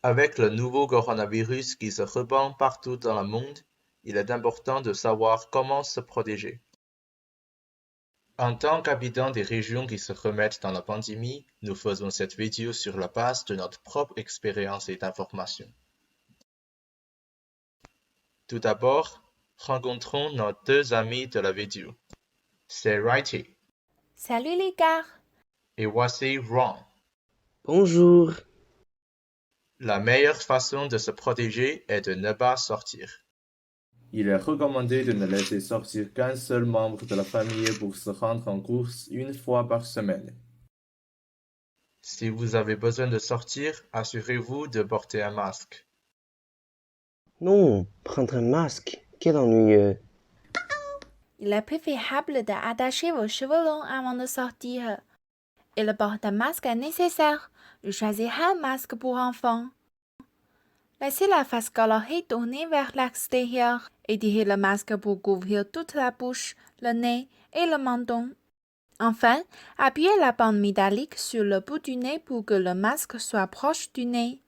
Avec le nouveau coronavirus qui se répand partout dans le monde, il est important de savoir comment se protéger. En tant qu'habitants des régions qui se remettent dans la pandémie, nous faisons cette vidéo sur la base de notre propre expérience et d'information. Tout d'abord, rencontrons nos deux amis de la vidéo. C'est Righty Salut les gars! et voici Ron. Bonjour. La meilleure façon de se protéger est de ne pas sortir. Il est recommandé de ne laisser sortir qu'un seul membre de la famille pour se rendre en course une fois par semaine. Si vous avez besoin de sortir, assurez-vous de porter un masque. Non, prendre un masque, quel ennuyeux. Il est préférable d'attacher vos cheveux longs avant de sortir. Et le porte-masque est nécessaire. Je choisirai un masque pour enfants. Laissez la face colorée tournée vers l'extérieur et tirez le masque pour couvrir toute la bouche, le nez et le menton. Enfin, appuyez la bande métallique sur le bout du nez pour que le masque soit proche du nez.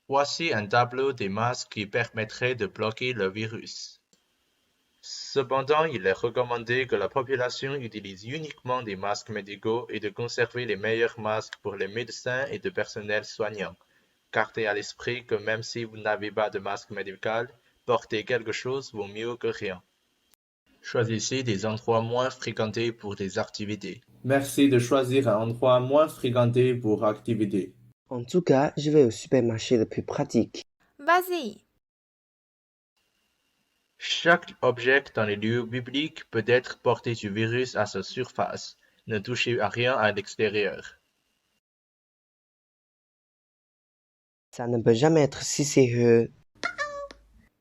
Voici un tableau des masques qui permettrait de bloquer le virus. Cependant, il est recommandé que la population utilise uniquement des masques médicaux et de conserver les meilleurs masques pour les médecins et le personnel soignant. Gardez à l'esprit que même si vous n'avez pas de masque médical, porter quelque chose vaut mieux que rien. Choisissez des endroits moins fréquentés pour des activités. Merci de choisir un endroit moins fréquenté pour activités. En tout cas, je vais au supermarché le plus pratique. Vas-y! Chaque objet dans les lieux publics peut être porté du virus à sa surface. Ne touchez à rien à l'extérieur. Ça ne peut jamais être si sérieux.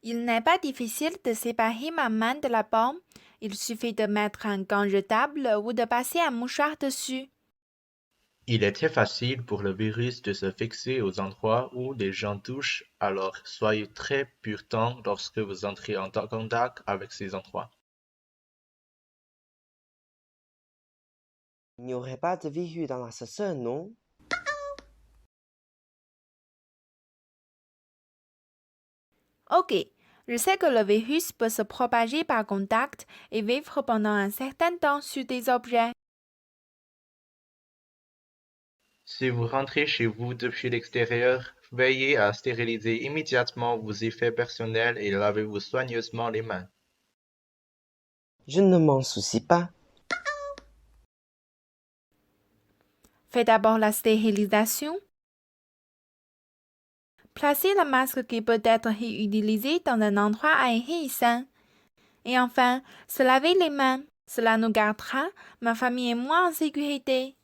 Il n'est pas difficile de séparer ma main de la paume. Il suffit de mettre un gant jetable ou de passer un mouchoir dessus. Il est très facile pour le virus de se fixer aux endroits où les gens touchent, alors soyez très prudent lorsque vous entrez en contact avec ces endroits. Il n'y aurait pas de virus dans l'ascenseur, non? Ok, je sais que le virus peut se propager par contact et vivre pendant un certain temps sur des objets. Si vous rentrez chez vous depuis l'extérieur, veillez à stériliser immédiatement vos effets personnels et lavez-vous soigneusement les mains. Je ne m'en soucie pas. Faites d'abord la stérilisation. Placez le masque qui peut être réutilisé dans un endroit aéré et sain. Et enfin, se laver les mains. Cela nous gardera, ma famille et moi, en sécurité.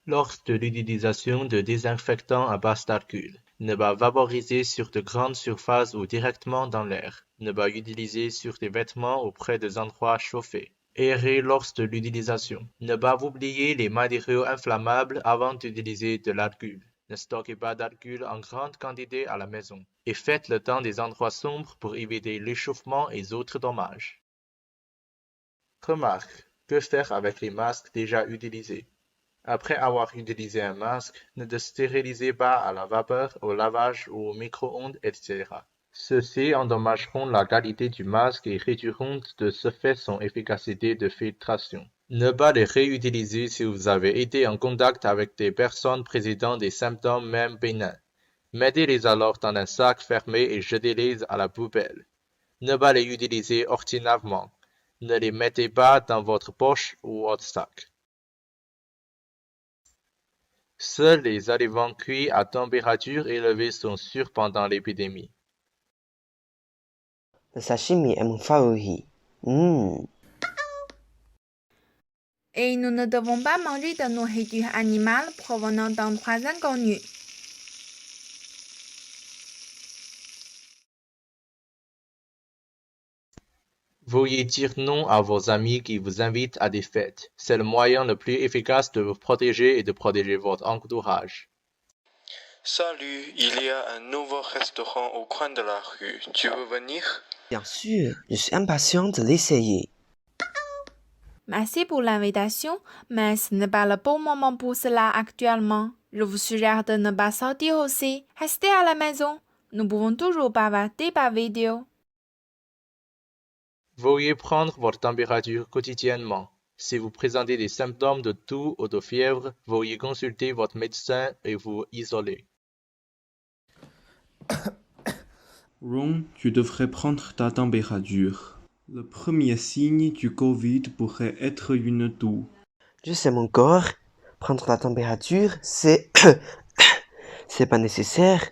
Lors de l'utilisation de désinfectants à base d'alcool, ne pas vaporiser sur de grandes surfaces ou directement dans l'air. Ne pas utiliser sur des vêtements ou près des endroits chauffés. Aérer lors de l'utilisation. Ne pas oublier les matériaux inflammables avant d'utiliser de l'alcool. Ne stockez pas d'alcool en grande quantité à la maison. Et faites le temps des endroits sombres pour éviter l'échauffement et autres dommages. Remarque, que faire avec les masques déjà utilisés? Après avoir utilisé un masque, ne le stérilisez pas à la vapeur, au lavage ou au micro-ondes, etc. Ceux-ci endommageront la qualité du masque et réduiront de ce fait son efficacité de filtration. Ne pas les réutiliser si vous avez été en contact avec des personnes présentant des symptômes même bénins. Mettez-les alors dans un sac fermé et jetez-les à la poubelle. Ne pas les utiliser ordinairement. Ne les mettez pas dans votre poche ou autre sac. Seuls les aliments cuits à température élevée sont sûrs pendant l'épidémie. Le sashimi est mon favori. Et nous ne devons pas manger de nourriture animale provenant d'endroits inconnus. Veuillez dire non à vos amis qui vous invitent à des fêtes. C'est le moyen le plus efficace de vous protéger et de protéger votre entourage. Salut, il y a un nouveau restaurant au coin de la rue. Tu veux venir? Bien sûr, je suis impatient de l'essayer. Merci pour l'invitation, mais ce n'est pas le bon moment pour cela actuellement. Je vous suggère de ne pas sortir aussi. Restez à la maison. Nous pouvons toujours bavarder par vidéo. Veuillez prendre votre température quotidiennement. Si vous présentez des symptômes de toux ou de fièvre, veuillez consulter votre médecin et vous isoler. Ron, tu devrais prendre ta température. Le premier signe du Covid pourrait être une toux. Je sais mon corps. Prendre la température, c'est pas nécessaire.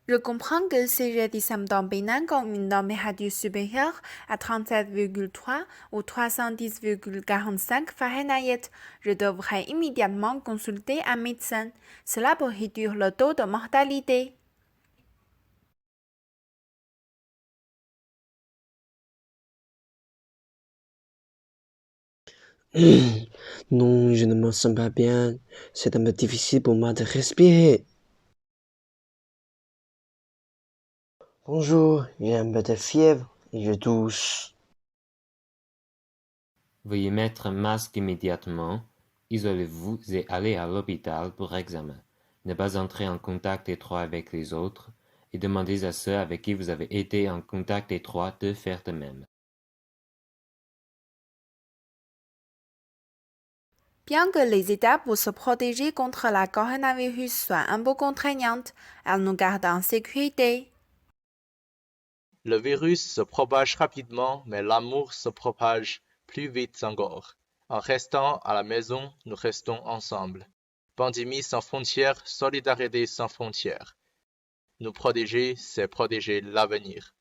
Je comprends que si j'ai des symptômes bénins comme une température supérieure à 37,3 ou 310,45 Fahrenheit, je devrais immédiatement consulter un médecin. Cela peut réduire le taux de mortalité. Non, je ne me sens pas bien. C'est un peu difficile pour moi de respirer. Bonjour, j'ai un peu de fièvre et je tousse. Veuillez mettre un masque immédiatement, isolez-vous et allez à l'hôpital pour examen. Ne pas entrer en contact étroit avec les autres et demandez à ceux avec qui vous avez été en contact étroit de faire de même. Bien que les étapes pour se protéger contre la coronavirus soient un peu contraignantes, elles nous gardent en sécurité. Le virus se propage rapidement, mais l'amour se propage plus vite encore. En restant à la maison, nous restons ensemble. Pandémie sans frontières, solidarité sans frontières. Nous protéger, c'est protéger l'avenir.